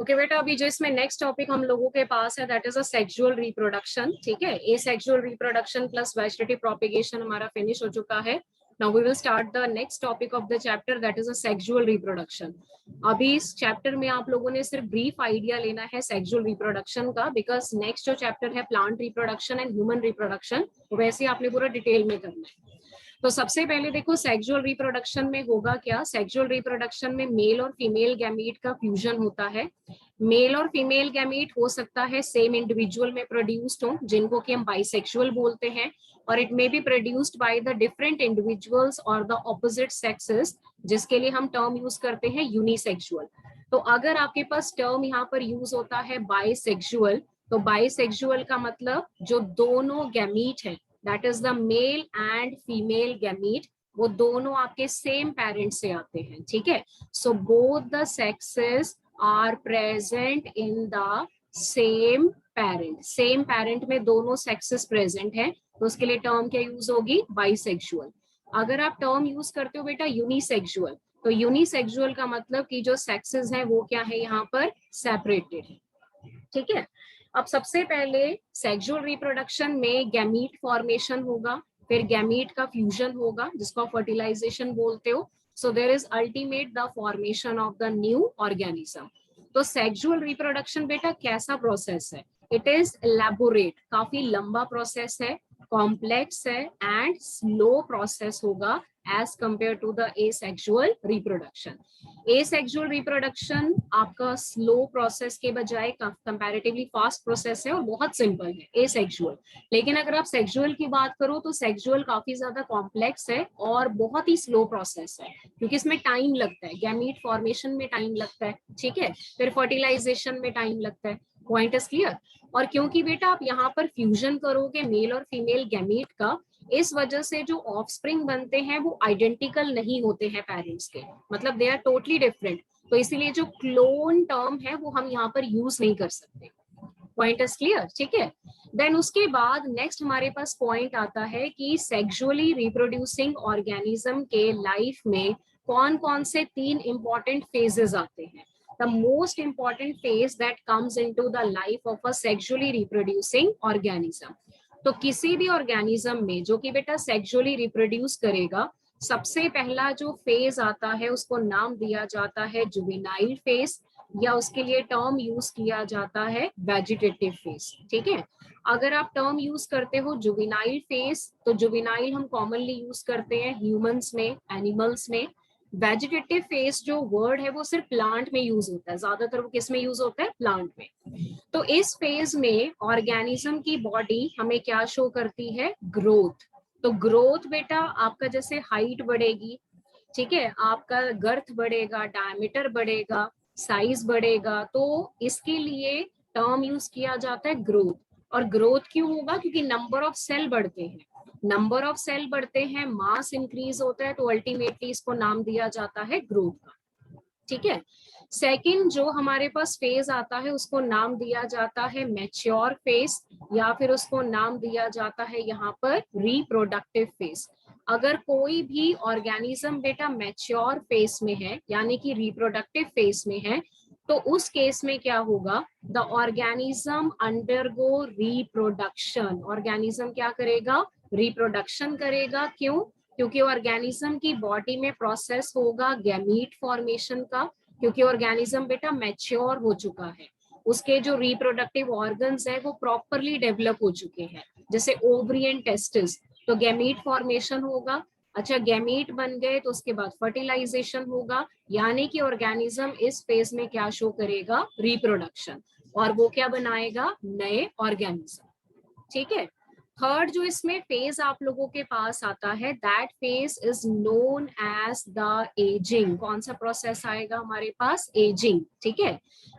Okay बेटा, अभी जो इसमें नेक्स्ट टॉपिक हम लोगों के पास है that is a sexual reproduction. ठीक है, asexual reproduction plus vegetative propagation हमारा फिनिश हो चुका है। Now we will start the next topic of the chapter that is a sexual reproduction. अभी इस चैप्टर में आप लोगों ने सिर्फ ब्रीफ आइडिया लेना है सेक्सुअल रिप्रोडक्शन का, बिकॉज नेक्स्ट जो चैप्टर है plant reproduction and human reproduction, वैसे आपने पूरा डिटेल में करना है। तो सबसे पहले देखो सेक्सुअल रिप्रोडक्शन में होगा क्या। सेक्सुअल रिप्रोडक्शन में मेल और फीमेल गैमीट का फ्यूजन होता है। मेल और फीमेल गैमीट हो सकता है सेम इंडिविजुअल में प्रोड्यूस्ड हो, जिनको कि हम बाइसेक्सुअल बोलते हैं, और it may be produced by the different individuals और द ऑपोजिट सेक्सेस, जिसके लिए हम टर्म यूज करते हैं यूनिसेक्सुअल। तो अगर आपके पास टर्म यहाँ पर यूज होता है बाइसेक्सुअल, तो बाइसेक्सुअल का मतलब जो दोनों गैमीट है that is the male and female gamete, वो दोनों आपके सेम पेरेंट से आते हैं। ठीक है, so both the sexes are present in the same parent. Same parent में दोनों सेक्सेस प्रेजेंट है, तो उसके लिए टर्म क्या यूज होगी, बाइसेक्सुअल। अगर आप टर्म यूज करते हो बेटा यूनिसेक्सुअल, तो यूनिसेक्सुअल का मतलब कि जो सेक्सेस हैं वो क्या है, यहाँ पर सेपरेटेड है। ठीक है, अब सबसे पहले सेक्सुअल रिप्रोडक्शन में गैमीट फॉर्मेशन होगा, फिर गैमीट का फ्यूजन होगा जिसको आप फर्टिलाइजेशन बोलते हो। So there is ultimate the formation of the new organism. तो सेक्सुअल रिप्रोडक्शन बेटा कैसा प्रोसेस है, इट इज एलैबोरेट, काफी लंबा प्रोसेस है, कॉम्प्लेक्स है एंड स्लो प्रोसेस होगा as compare to the asexual reproduction. Asexual reproduction आपका स्लो प्रोसेस के बजाय कंपैरेटिवली फास्ट प्रोसेस है और बहुत सिंपल है एसेक्सुअल। लेकिन अगर आप सेक्सुअल की बात करो तो सेक्सुअल काफी ज्यादा कॉम्प्लेक्स है और बहुत ही स्लो प्रोसेस है, क्योंकि इसमें टाइम लगता है, गैमीट फॉर्मेशन में टाइम लगता है, ठीक है, फिर फर्टिलाइजेशन में टाइम लगता है। Point is clear. और क्योंकि बेटा आप यहाँ पर फ्यूजन करोगे मेल और फीमेल गैमीट का, इस वजह से जो ऑफस्प्रिंग बनते हैं वो आइडेंटिकल नहीं होते हैं पेरेंट्स के, मतलब दे आर टोटली डिफरेंट। तो इसीलिए जो क्लोन टर्म है वो हम यहाँ पर यूज नहीं कर सकते। पॉइंट इज क्लियर, ठीक है। देन उसके बाद नेक्स्ट हमारे पास पॉइंट आता है कि सेक्सुअली रिप्रोड्यूसिंग ऑर्गेनिज्म के लाइफ में कौन कौन से 3 इंपॉर्टेंट फेजेस आते हैं। The most important phase that comes into the life of a sexually reproducing organism. तो किसी भी ऑर्गेनिज्म में जो कि बेटा सेक्सुअली रिप्रोड्यूस करेगा, सबसे पहला जो फेज आता है उसको नाम दिया जाता है जुवेनाइल फेज, या उसके लिए टर्म यूज किया जाता है वेजिटेटिव फेज। ठीक है, अगर आप टर्म यूज करते हो जुवेनाइल फेज, तो जुवेनाइल हम कॉमनली यूज करते हैं ह्यूमंस में, एनिमल्स में। वेजिटेटिव फेज जो वर्ड है वो सिर्फ प्लांट में यूज होता है, ज्यादातर वो किस में यूज होता है, प्लांट में। तो इस फेज में ऑर्गेनिज्म की बॉडी हमें क्या शो करती है, ग्रोथ। तो ग्रोथ बेटा आपका जैसे हाइट बढ़ेगी, ठीक है, आपका गर्थ बढ़ेगा, डायमीटर बढ़ेगा, साइज बढ़ेगा, तो इसके लिए टर्म यूज किया जाता है ग्रोथ। और ग्रोथ क्यों होगा, क्योंकि नंबर ऑफ सेल बढ़ते हैं, नंबर ऑफ सेल बढ़ते हैं, मास इंक्रीज होता है, तो अल्टीमेटली इसको नाम दिया जाता है ग्रोथ का। ठीक है, सेकंड जो हमारे पास फेज आता है उसको नाम दिया जाता है मैच्योर फेज, या फिर उसको नाम दिया जाता है यहाँ पर रिप्रोडक्टिव फेज। अगर कोई भी ऑर्गेनिज्म बेटा मैच्योर फेज में है यानी कि रिप्रोडक्टिव फेज में है, तो उस केस में क्या होगा, the organism undergo reproduction. Organism क्या करेगा, रिप्रोडक्शन करेगा। क्यों, क्योंकि ऑर्गेनिज्म की बॉडी में प्रोसेस होगा गैमीट फॉर्मेशन का, क्योंकि ऑर्गेनिज्म बेटा मैच्योर हो चुका है, उसके जो रिप्रोडक्टिव ऑर्गन्स है वो प्रॉपरली डेवलप हो चुके हैं, जैसे ओवरी एंड टेस्टिस। तो गैमीट फॉर्मेशन होगा, अच्छा गैमीट बन गए तो उसके बाद फर्टिलाइजेशन होगा, यानी कि ऑर्गेनिज्म इस फेज में क्या शो करेगा, रिप्रोडक्शन, और वो क्या बनाएगा, नए ऑर्गेनिज्म। ठीक है, थर्ड जो इसमें फेज आप लोगों के पास आता है that phase is known as the ageing. कौन सा प्रोसेस आएगा हमारे पास, एजिंग। ठीक है,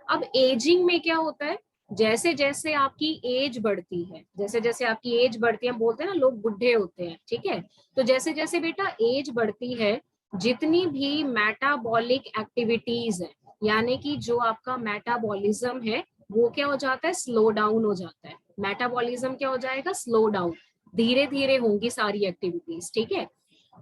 अब एजिंग में क्या होता है, जैसे जैसे आपकी एज बढ़ती है, जैसे जैसे आपकी एज बढ़ती है, हम बोलते हैं ना लोग बुढ़े होते हैं, ठीक है, तो जैसे जैसे बेटा एज बढ़ती है, जितनी भी मेटाबॉलिक एक्टिविटीज है, यानी कि जो आपका मेटाबॉलिज्म है वो क्या हो जाता है, स्लो डाउन हो जाता है। मेटाबॉलिज्म क्या हो जाएगा, स्लो डाउन, धीरे धीरे होंगी सारी एक्टिविटीज। ठीक है,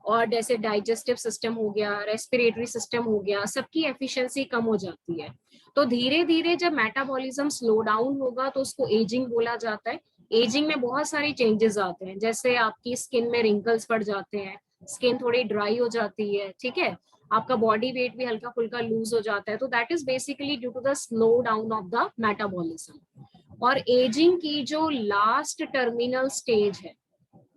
और जैसे डाइजेस्टिव सिस्टम हो गया, रेस्पिरेटरी सिस्टम हो गया, सबकी एफिशिएंसी कम हो जाती है। तो धीरे धीरे जब मेटाबॉलिज्म स्लो डाउन होगा तो उसको एजिंग बोला जाता है। एजिंग में बहुत सारे चेंजेस आते हैं, जैसे आपकी स्किन में रिंकल्स पड़ जाते हैं, स्किन थोड़ी ड्राई हो जाती है, ठीक है, आपका बॉडी वेट भी हल्का फुल्का लूज हो जाता है। तो that is basically due to the slow down of the metabolism. और एजिंग की जो लास्ट टर्मिनल स्टेज है,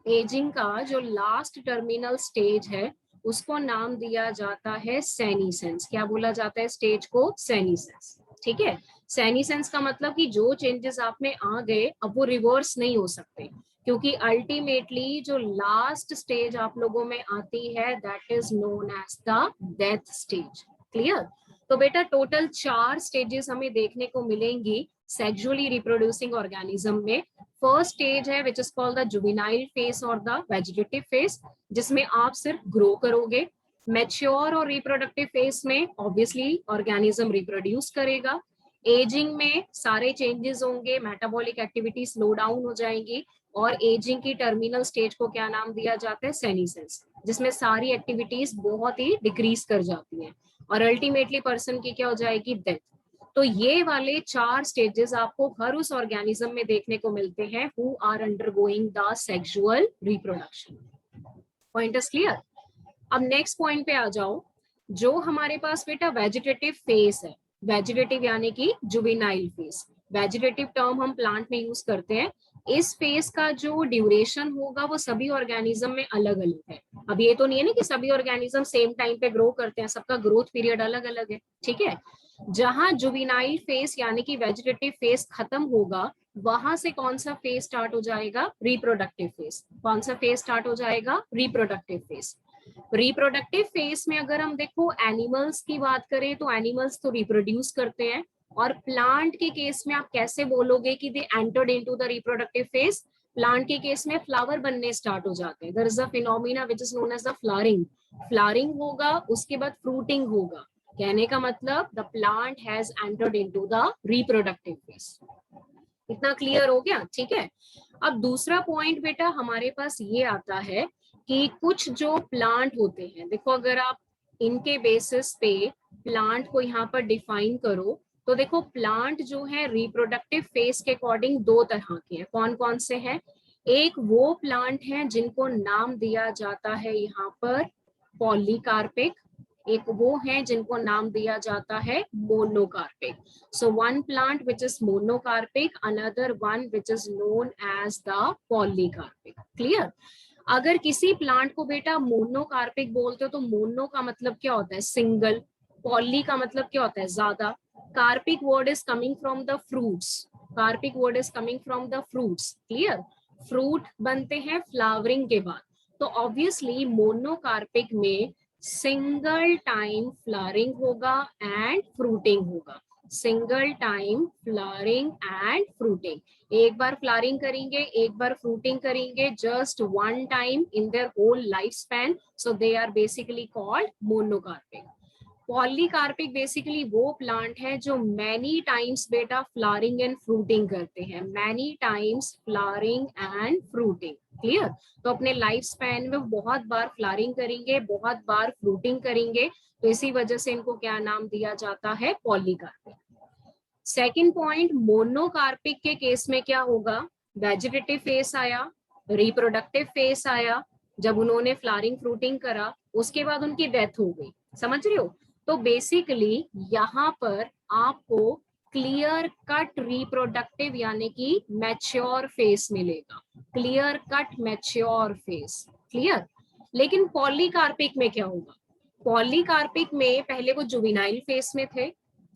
एजिंग का जो लास्ट टर्मिनल स्टेज है, उसको नाम दिया जाता है सेनीसेंस। क्या बोला जाता है स्टेज को? सेनीसेंस। ठीक है, सेनीसेंस का मतलब कि जो चेंजेस आप में आ गए अब वो रिवर्स नहीं हो सकते, क्योंकि अल्टीमेटली जो लास्ट स्टेज आप लोगों में आती है that is known as the death stage. Clear? तो बेटा टोटल 4 स्टेजेस हमें देखने को मिलेंगी सेक्सुअली रिप्रोड्यूसिंग ऑर्गेनिज्म में। फर्स्ट स्टेज है which is called the juvenile phase और द वेजिटेटिव फेस, जिसमें आप सिर्फ ग्रो करोगे। मैच्योर और रिप्रोडक्टिव फेस में ऑब्वियसली ऑर्गेनिज्म रिप्रोड्यूस करेगा। एजिंग में सारे चेंजेस होंगे, मेटाबॉलिक एक्टिविटी स्लो डाउन हो जाएंगी। और एजिंग की टर्मिनल स्टेज को क्या नाम दिया जाता है? सेनीसेंस, जिसमें सारी एक्टिविटीज बहुत ही डिक्रीज कर जाती हैं और अल्टीमेटली पर्सन की क्या हो जाएगी? डेथ। तो ये वाले 4 स्टेजेस आपको हर उस ऑर्गेनिज्म में देखने को मिलते हैं who are undergoing the sexual reproduction. Point is clear? अब नेक्स्ट पॉइंट पे आ जाओ। जो हमारे पास बेटा वेजिटेटिव फेस है, वेजिटेटिव यानी कि जुवेनाइल फेस, वेजिटेटिव टर्म हम प्लांट में यूज करते हैं। इस फेस का जो ड्यूरेशन होगा वो सभी ऑर्गेनिज्म में अलग अलग है। अब ये तो नहीं है ना कि सभी ऑर्गेनिज्म सेम टाइम पे ग्रो करते हैं, सबका ग्रोथ पीरियड अलग अलग है। ठीक है, जहां जुवेनाइल फेस यानी कि वेजिटेटिव फेस खत्म होगा, वहां से कौन सा फेस स्टार्ट हो जाएगा? Reproductive face. कौन सा फेस स्टार्ट हो जाएगा? Reproductive face. रिप्रोडक्टिव फेस में अगर हम देखो एनिमल्स की बात करें तो एनिमल्स तो रिप्रोड्यूस करते हैं, और प्लांट के केस में आप कैसे बोलोगे कि they entered into the reproductive phase? Plant के केस में फ्लावर बनने स्टार्ट हो जाते हैं। There is a phenomena which is known as the flowering. Flowering होगा, उसके बाद फ्रूटिंग होगा। कहने का मतलब the plant has entered into the reproductive phase. इतना क्लियर हो गया? ठीक है, अब दूसरा पॉइंट बेटा हमारे पास ये आता है कि कुछ जो प्लांट होते हैं, देखो अगर आप इनके बेसिस पे प्लांट को यहाँ पर डिफाइन करो तो देखो प्लांट जो है रिप्रोडक्टिव फेस के अकॉर्डिंग 2 तरह के हैं। कौन कौन से हैं? एक वो प्लांट हैं जिनको नाम दिया जाता है यहाँ पर पॉलीकार्पिक, एक वो है जिनको नाम दिया जाता है monocarpic. So one plant which is monocarpic, another one which is known as the polycarpic. Clear? अगर किसी प्लांट को बेटा मोनोकार्पिक बोलते हो तो मोनो का मतलब क्या होता है? सिंगल। पॉली का मतलब क्या होता है? ज्यादा। Carpic word is coming from the fruits. Carpic word is coming from the fruits. Clear? Fruit बनते हैं फ्लावरिंग के बाद, तो ऑब्वियसली मोनोकार्पिक में सिंगल टाइम फ्लावरिंग होगा एंड फ्रूटिंग होगा। Single time flowering and fruiting, एक बार फ्लावरिंग करेंगे, एक बार फ्रूटिंग करेंगे, just one time in their whole life span, so they are basically called monocarpic. Polycarpic basically वो प्लांट है जो मैनी टाइम्स बेटा फ्लावरिंग एंड फ्रूटिंग करते हैं, many times flowering and fruiting. Clear? तो अपने लाइफ स्पैन में बहुत बार फ्लावरिंग करेंगे, बहुत बार फ्रूटिंग करेंगे, तो इसी वजह से इनको क्या नाम दिया जाता है? पॉलीकार्पिक। सेकेंड पॉइंट, मोनोकार्पिक के केस में क्या होगा? वेजिटेटिव फेस आया, रिप्रोडक्टिव फेस आया, जब उन्होंने फ्लावरिंग फ्रूटिंग करा उसके बाद उनकी डेथ हो गई। समझ रहे हो? तो बेसिकली यहाँ पर आपको क्लियर कट रिप्रोडक्टिव यानी कि मैच्योर फेस मिलेगा, clear cut mature face. Clear? लेकिन पॉलीकार्पिक में क्या होगा? पॉलीकार्पिक में पहले वो जुवेनाइल फेस में थे,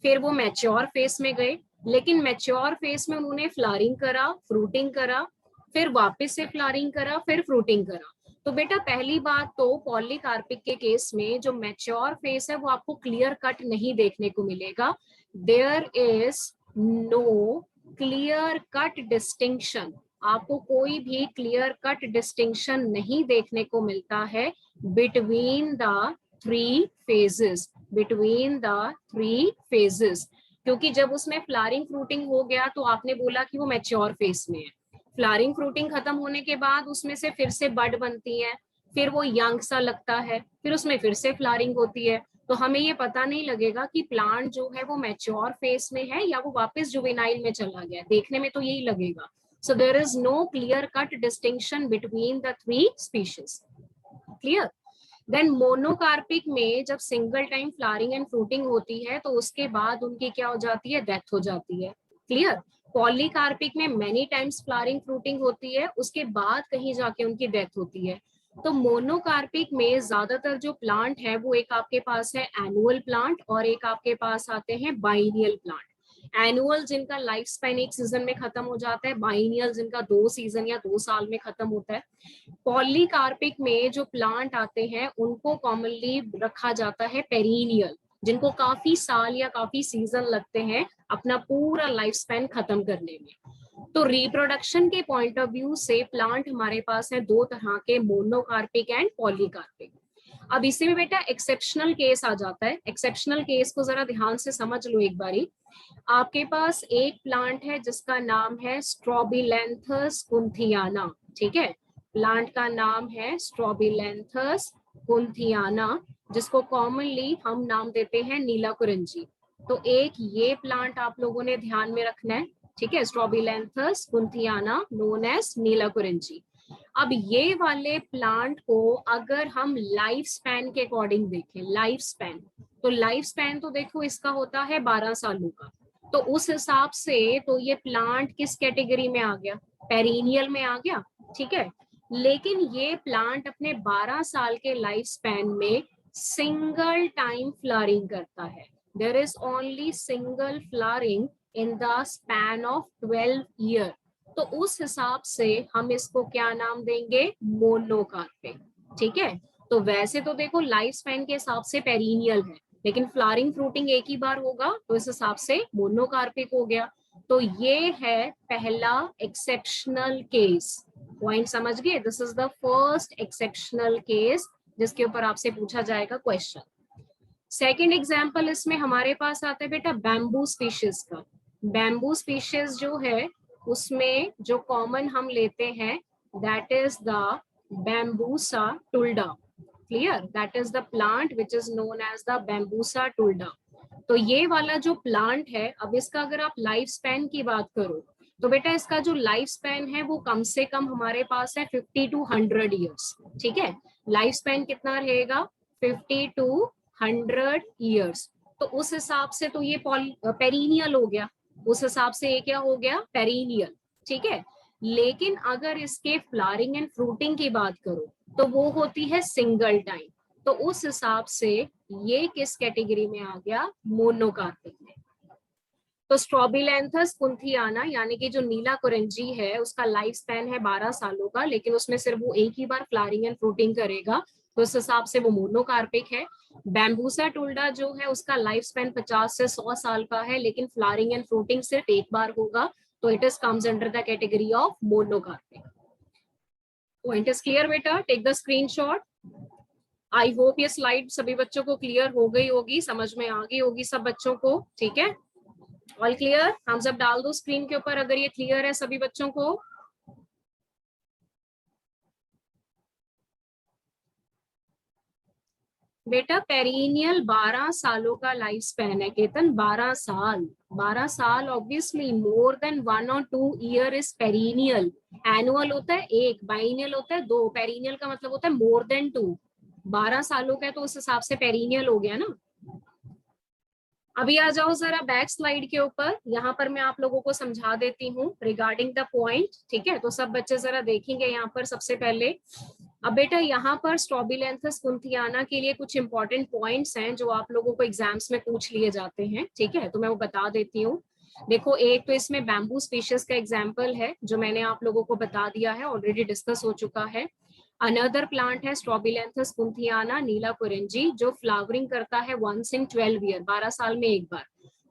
फिर वो मैच्योर फेस में गए, लेकिन मैच्योर फेस में उन्होंने फ्लावरिंग करा, फ्रूटिंग करा, फिर वापस से फ्लावरिंग करा, फिर फ्रूटिंग करा। तो बेटा पहली बात तो पॉलीकार्पिक के केस में जो मैच्योर फेस है वो आपको क्लियर कट नहीं देखने को मिलेगा। There is no clear cut distinction, आपको कोई भी क्लियर कट डिस्टिंक्शन नहीं देखने को मिलता है between the 3 phases, between the 3 phases। क्योंकि जब उसमें फ्लावरिंग फ्रूटिंग हो गया तो आपने बोला कि वो मैच्योर फेस में है, फ्लावरिंग फ्रूटिंग खत्म होने के बाद उसमें से फिर से बड बनती है, फिर वो यंग सा लगता है, फिर उसमें फिर से फ्लावरिंग होती है। तो हमें ये पता नहीं लगेगा कि प्लांट जो है वो मैच्योर फेस में है या वो वापस जुवेनाइल में चला गया, देखने में तो यही लगेगा। So there is no clear cut distinction between the three species. Clear? Then monocarpic में जब single time flowering and fruiting होती है तो उसके बाद उनकी क्या हो जाती है, डेथ हो जाती है। क्लियर? पॉलीकार्पिक में मेनी टाइम्स फ्लावरिंग फ्रूटिंग होती है, उसके बाद कहीं जाके उनकी डेथ होती है। तो मोनोकार्पिक में ज्यादातर जो प्लांट है वो एक आपके पास है एनुअल प्लांट और एक आपके पास आते हैं बाइनियल प्लांट। एनुअल जिनका लाइफ स्पैन एक सीजन में खत्म हो जाता है, बाइनियल जिनका 2 सीजन या 2 साल में खत्म होता है। पॉलीकार्पिक में जो प्लांट आते हैं उनको कॉमनली रखा जाता है पेरिनियल, जिनको काफी साल या काफी सीजन लगते हैं अपना पूरा लाइफ स्पैन खत्म करने में। तो रिप्रोडक्शन के पॉइंट ऑफ व्यू से प्लांट हमारे पास है 2 तरह के, मोनोकार्पिक एंड पॉलीकार्पिक। अब इसी में बेटा एक्सेप्शनल केस आ जाता है। एक्सेप्शनल केस को जरा ध्यान से समझ लो एक बारी। आपके पास एक प्लांट है जिसका नाम है स्ट्रोबिलैंथस कुंथियाना। ठीक है, प्लांट का नाम है स्ट्रोबिलैंथस कुंथियाना, जिसको कॉमनली हम नाम देते हैं नीला कुरंजी। तो एक ये प्लांट आप लोगों ने ध्यान में रखना है। ठीक है, स्ट्रोबिलैंथस कुंथियाना नोन एज नीला कुरंजी। अब ये वाले प्लांट को अगर हम लाइफ स्पैन के अकॉर्डिंग देखें, लाइफ स्पैन, तो लाइफ स्पैन तो देखो इसका होता है 12 सालों का। तो उस हिसाब से तो ये प्लांट किस कैटेगरी में आ गया, पेरिनियल में आ गया। ठीक है, लेकिन ये प्लांट अपने 12 साल के लाइफ स्पैन में सिंगल टाइम फ्लावरिंग करता है। There is only single flowering in the span of 12 year. तो उस हिसाब से हम इसको क्या नाम देंगे, मोनोकार्पिक। ठीक है, तो वैसे तो देखो लाइफ स्पैन के हिसाब से पेरिनियल है, लेकिन फ्लावरिंग फ्रूटिंग एक ही बार होगा तो इस हिसाब से मोनोकार्पिक हो गया। तो ये है पहला एक्सेप्शनल केस। पॉइंट समझ गए? This is the first exceptional case जिसके ऊपर आपसे पूछा जाएगा क्वेश्चन। सेकेंड एग्जाम्पल इसमें हमारे पास आता है बेटा बैम्बू स्पीशीज का। बैम्बू स्पीशीज जो है उसमें जो कॉमन हम लेते हैं that is the Bambusa tulda. Clear? That is the plant which is known as the Bambusa tulda. तो ये वाला जो प्लांट है, अब इसका अगर आप लाइफ स्पैन की बात करो तो बेटा इसका जो लाइफ स्पैन है वो कम से कम हमारे पास है 50 to 100 ईयर्स। ठीक है, लाइफ स्पैन कितना रहेगा, 50 to 100 ईयर्स। तो उस हिसाब से तो ये पेरिनियल हो गया, उस हिसाब से ये क्या हो गया, पेरिनियल। ठीक है, लेकिन अगर इसके फ्लावरिंग एंड फ्रूटिंग की बात करो तो वो होती है सिंगल टाइम। तो उस हिसाब से ये किस कैटेगरी में आ गया, मोनोकार्पिक में। तो स्ट्रोबिलैंथस कुंथियाना यानी कि जो नीला कुरंजी है उसका लाइफ स्पैन है 12 सालों का, लेकिन उसमें सिर्फ वो एक ही बार फ्लावरिंग एंड फ्रूटिंग करेगा, तो उस हिसाब से वो मोनोकार्पिक है। बैम्बूसा टुल्डा जो है उसका लाइफ स्पैन 50 से 100 साल का है, लेकिन फ्लावरिंग एंड फ्रूटिंग सिर्फ एक बार होगा, तो it is comes under the category of monocarpic. Point is clear बेटा? Take the screenshot. I hope ये स्लाइड सभी बच्चों को क्लियर हो गई होगी, समझ में आ गई होगी सब बच्चों को। ठीक है, ऑल क्लियर? हम सब डाल दो स्क्रीन के ऊपर अगर ये क्लियर है सभी बच्चों को। बेटा पेरिनियल 12 सालों का लाइफ स्पैन है केतन, 12 साल। 12 साल obviously more than 1 or 2 year is perennial. Annual होता है एक, बाइनियल होता है दो, पेरिनियल का मतलब होता है मोर देन 2। 12 सालों का है तो उस हिसाब से पेरिनियल हो गया ना। अभी आ जाओ जरा बैक स्लाइड के ऊपर, यहाँ पर मैं आप लोगों को समझा देती हूँ रिगार्डिंग द पॉइंट। ठीक है, तो सब बच्चे जरा देखेंगे यहाँ पर सबसे पहले। अब बेटा यहाँ पर स्ट्रोबिलैंथस कुंथियाना के लिए कुछ इंपॉर्टेंट पॉइंट्स हैं जो आप लोगों को एग्जाम्स में पूछ लिए जाते हैं। ठीक है, तो मैं वो बता देती हूँ। देखो, एक तो इसमें बैम्बू स्पीशीज का एग्जाम्पल है जो मैंने आप लोगों को बता दिया है, ऑलरेडी डिस्कस हो चुका है। अनदर प्लांट है स्ट्रोबिलैंथस कुंथियाना नीला कुरंजी, जो फ्लावरिंग करता है 1 in 12 ईयर, 12 साल में एक बार।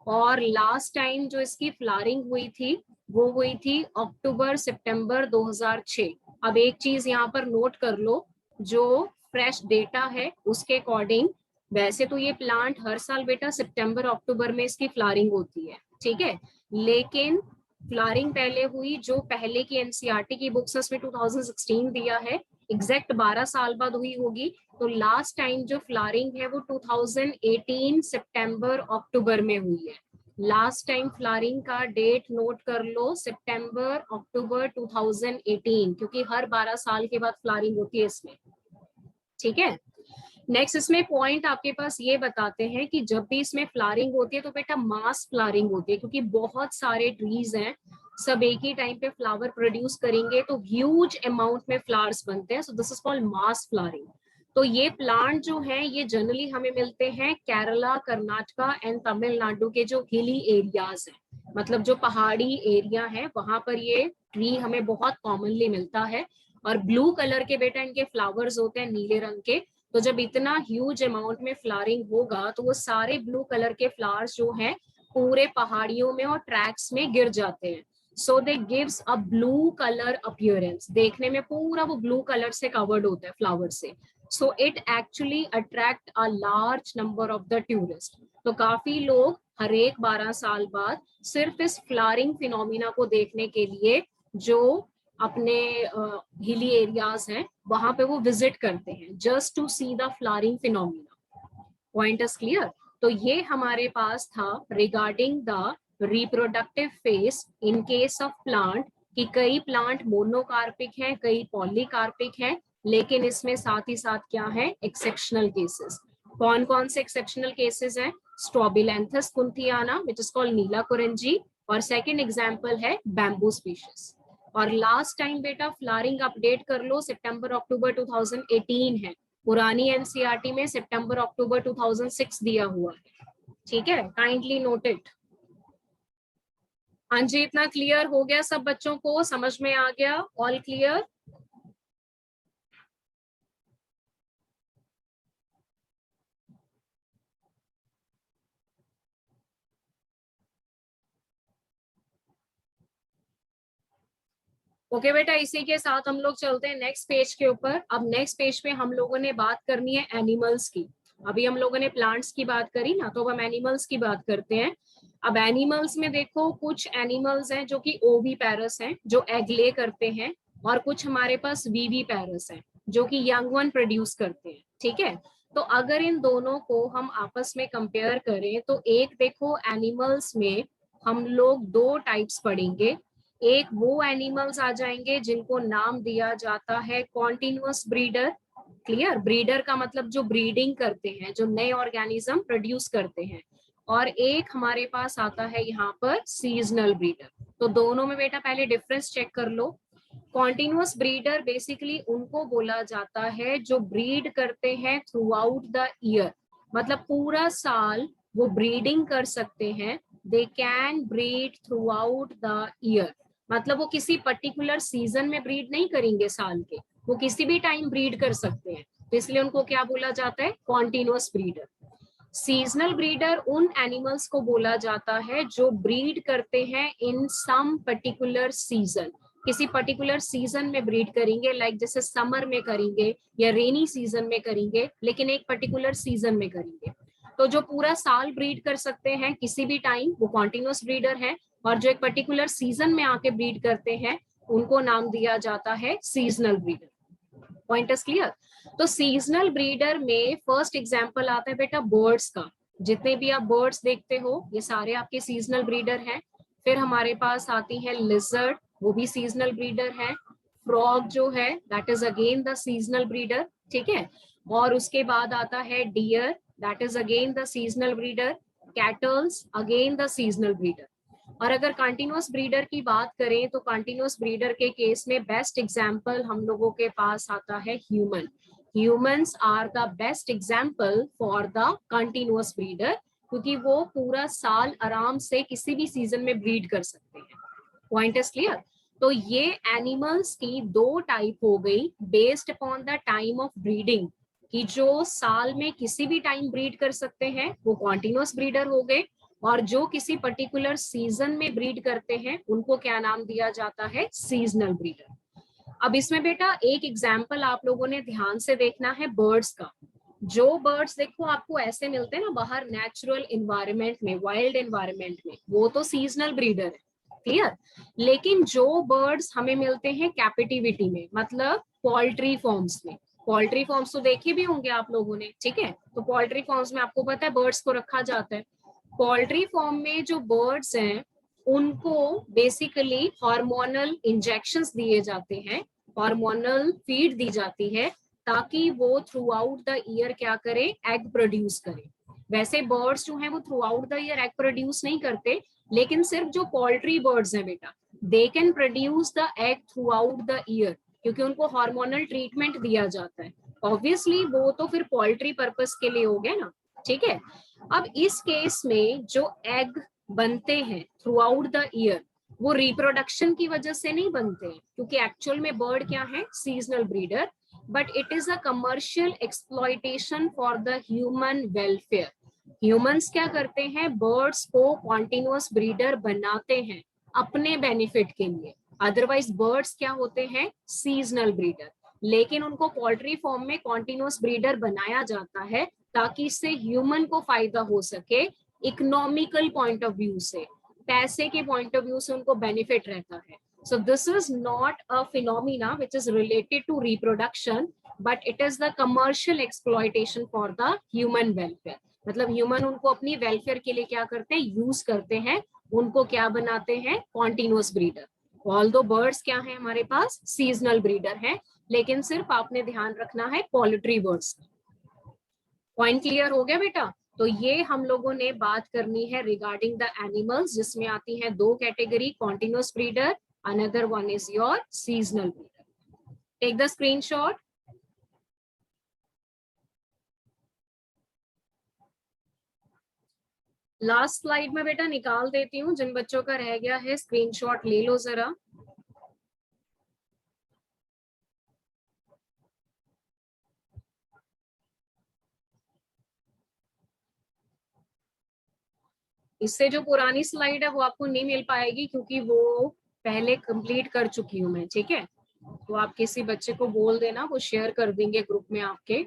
और लास्ट टाइम जो इसकी फ्लावरिंग हुई थी वो हुई थी अक्टूबर सितंबर 2006। अब एक चीज यहाँ पर नोट कर लो, जो फ्रेश डेटा है उसके अकॉर्डिंग वैसे तो ये प्लांट हर साल बेटा सितंबर अक्टूबर में इसकी फ्लावरिंग होती है। ठीक है, लेकिन फ्लावरिंग पहले हुई, जो पहले की एनसीईआरटी की बुक्स में 2016 दिया है, एग्जैक्ट 12 साल बाद हुई होगी। तो लास्ट टाइम जो फ्लावरिंग है वो 2018 सितंबर अक्टूबर में हुई है। लास्ट टाइम फ्लावरिंग का डेट नोट कर लो, सितंबर अक्टूबर 2018, क्योंकि हर 12 साल के बाद फ्लावरिंग होती है इसमें। ठीक है, नेक्स्ट इसमें पॉइंट आपके पास ये बताते हैं कि जब भी इसमें फ्लावरिंग होती है तो बेटा मास फ्लावरिंग होती है, क्योंकि बहुत सारे ट्रीज हैं, सब एक ही टाइम पे फ्लावर प्रोड्यूस करेंगे तो ह्यूज अमाउंट में फ्लावर्स बनते हैं। So this is called mass flowering. तो ये प्लांट जो है ये जनरली हमें मिलते हैं केरला, कर्नाटका एंड तमिलनाडु के जो हिली एरियाज हैं, मतलब जो पहाड़ी एरिया है वहां पर ये ट्री हमें बहुत कॉमनली मिलता है। और ब्लू कलर के बेटा इनके फ्लावर्स होते हैं, नीले रंग के। तो जब इतना ह्यूज अमाउंट में फ्लावरिंग होगा तो वो सारे ब्लू कलर के फ्लावर्स जो हैं पूरे पहाड़ियों में और ट्रैक्स में गिर जाते हैं। So they gives a blue colour appearance, देखने में पूरा वो ब्लू कलर से कवर्ड होता है फ्लावर से। So it actually attract a large number of the tourist. तो काफी लोग हर एक 12 साल बाद सिर्फ इस फ्लावरिंग फिनोमिना को देखने के लिए जो अपने हिली एरियाज हैं वहां पे वो विजिट करते हैं, just to see the flowering phenomena. Point is clear. तो ये हमारे पास था regarding the reproductive phase in case of plant, कि कई प्लांट मोनोकार्पिक हैं, कई पॉलीकार्पिक हैं, लेकिन इसमें साथ ही साथ क्या है, एक्सेप्शनल केसेस। कौन कौन से एक्सेप्शनल केसेस हैं? स्ट्रॉबिलैंथस कुंथियाना विच इज कॉल्ड नीला कुरंजी, और सेकंड एग्जांपल है बैम्बू स्पीशीज। और लास्ट टाइम बेटा फ्लावरिंग अपडेट कर लो, सितंबर अक्टूबर 2018 है, पुरानी एनसीईआरटी में सितंबर अक्टूबर 2006 दिया हुआ है। ठीक है, काइंडली नोट इट। हाँ जी, इतना क्लियर हो गया सब बच्चों को, समझ में आ गया? All clear? ओके बेटा, इसी के साथ हम लोग चलते हैं नेक्स्ट पेज के ऊपर। अब नेक्स्ट पेज पे हम लोगों ने बात करनी है एनिमल्स की। अभी हम लोगों ने प्लांट्स की बात करी ना, तो अब हम एनिमल्स की बात करते हैं। अब एनिमल्स में देखो, कुछ एनिमल्स हैं जो कि ओवी पैरस हैं, जो एग ले करते हैं, और कुछ हमारे पास वीवी पैरस हैं जो कि यंग वन प्रोड्यूस करते हैं। ठीक है, तो अगर इन दोनों को हम आपस में कंपेयर करें तो एक देखो, एनिमल्स में हम लोग दो टाइप्स पढ़ेंगे। एक वो एनिमल्स आ जाएंगे जिनको नाम दिया जाता है कॉन्टिन्यूअस ब्रीडर। क्लियर, ब्रीडर का मतलब जो ब्रीडिंग करते हैं, जो नए ऑर्गेनिज्म प्रोड्यूस करते हैं। और एक हमारे पास आता है यहाँ पर सीजनल ब्रीडर। तो दोनों में बेटा पहले डिफरेंस चेक कर लो। कॉन्टिन्यूअस ब्रीडर बेसिकली उनको बोला जाता है जो ब्रीड करते हैं थ्रू आउट द ईयर, मतलब पूरा साल वो ब्रीडिंग कर सकते हैं। They can breed through out the year, मतलब वो किसी पर्टिकुलर सीजन में ब्रीड नहीं करेंगे साल के, वो किसी भी टाइम ब्रीड कर सकते हैं। तो इसलिए उनको क्या बोला जाता है? Continuous breeder. सीजनल ब्रीडर उन एनिमल्स को बोला जाता है जो ब्रीड करते हैं इन सम पर्टिकुलर सीजन, किसी पर्टिकुलर सीजन में ब्रीड करेंगे, लाइक जैसे समर में करेंगे या रेनी सीजन में करेंगे, लेकिन एक पर्टिकुलर सीजन में करेंगे। तो जो पूरा साल ब्रीड कर सकते हैं किसी भी टाइम, वो कॉन्टिन्यूअस ब्रीडर है। और जो एक पर्टिकुलर सीजन में आके ब्रीड करते हैं उनको नाम दिया जाता है seasonal breeder. Point is clear. तो सीजनल ब्रीडर में फर्स्ट एग्जांपल आता है बेटा बर्ड्स का। जितने भी आप बर्ड्स देखते हो ये सारे आपके सीजनल ब्रीडर हैं। फिर हमारे पास आती है लिजर्ड, वो भी सीजनल ब्रीडर है। फ्रॉग जो है that is again the seasonal breeder. ठीक है, और उसके बाद आता है deer, that is again the seasonal breeder. Cattles again the seasonal breeder. और अगर कंटिन्यूअस ब्रीडर की बात करें तो कंटिन्यूअस ब्रीडर के केस में बेस्ट एग्जांपल हम लोगों के पास आता है human. Humans are the best example for the continuous breeder, क्योंकि वो पूरा साल आराम से किसी भी सीजन में ब्रीड कर सकते हैं। Point is clear. तो ये एनिमल्स की दो टाइप हो गई based upon the time of breeding, कि जो साल में किसी भी टाइम ब्रीड कर सकते हैं वो कॉन्टिन्यूअस ब्रीडर हो गए, और जो किसी पर्टिकुलर सीजन में ब्रीड करते हैं उनको क्या नाम दिया जाता है? Seasonal breeder. अब इसमें बेटा एक एग्जाम्पल आप लोगों ने ध्यान से देखना है बर्ड्स का। जो बर्ड्स देखो आपको ऐसे मिलते हैं ना बाहर नेचुरल इन्वायरमेंट में, वाइल्ड इन्वायरमेंट में, वो तो सीजनल ब्रीडर है। क्लियर। लेकिन जो बर्ड्स हमें मिलते हैं कैपिटिविटी में, मतलब पोल्ट्री फॉर्म्स में, पोल्ट्री फॉर्म्स तो देखे भी होंगे आप लोगों ने, ठीक है, तो पोल्ट्री फॉर्म्स में आपको पता है बर्ड्स को रखा जाता है। पोल्ट्री फॉर्म में जो बर्ड्स हैं उनको बेसिकली हार्मोनल इंजेक्शंस दिए जाते हैं, हार्मोनल फीड दी जाती है, ताकि वो थ्रू आउट द ईयर क्या करे, एग प्रोड्यूस करे। वैसे बर्ड्स जो हैं वो through out the year egg produce नहीं करते, लेकिन सिर्फ जो पोल्ट्री बर्ड्स हैं बेटा, they can produce the egg through out the year, क्योंकि उनको हार्मोनल ट्रीटमेंट दिया जाता है। ऑब्वियसली वो तो फिर पोल्ट्री पर्पस के लिए हो गया ना, ठीक है। अब इस केस में जो एग बनते हैं थ्रू आउट द ईयर, वो रिप्रोडक्शन की वजह से नहीं बनते हैं, क्योंकि एक्चुअल में बर्ड क्या है, seasonal breeder, but it is a commercial exploitation for the human welfare. Humans क्या करते हैं, बर्ड्स को कॉन्टिन्यूअस ब्रीडर बनाते हैं अपने बेनिफिट के लिए। अदरवाइज बर्ड्स क्या होते हैं, सीजनल ब्रीडर, लेकिन उनको पोल्ट्री फॉर्म में कॉन्टिन्यूअस ब्रीडर बनाया जाता है ताकि इससे ह्यूमन को फायदा हो सके, इकोनॉमिकल पॉइंट ऑफ व्यू से, पैसे के पॉइंट ऑफ व्यू से उनको बेनिफिट रहता है। So this is not a phenomena which is related to reproduction, but it is the commercial exploitation for the human welfare. मतलब ह्यूमन उनको अपनी वेलफेयर के लिए क्या करते हैं, यूज करते हैं, उनको क्या बनाते हैं, कॉन्टिन्यूअस ब्रीडर। ऑल्दो बर्ड्स क्या है हमारे पास, सीजनल ब्रीडर है, लेकिन सिर्फ आपने ध्यान रखना है पोल्ट्री बर्ड्स। पॉइंट क्लियर हो गया बेटा। तो ये हम लोगों ने बात करनी है रिगार्डिंग द एनिमल्स, जिसमें आती है दो category, continuous breeder, another one is your seasonal breeder. Take the screenshot. Last slide में बेटा निकाल देती हूँ, जिन बच्चों का रह गया है स्क्रीनशॉट ले लो जरा। इससे जो पुरानी स्लाइड है वो आपको नहीं मिल पाएगी, क्योंकि वो पहले कंप्लीट कर चुकी हूँ मैं, ठीक है। तो आप किसी बच्चे को बोल देना, वो शेयर कर देंगे ग्रुप में आपके।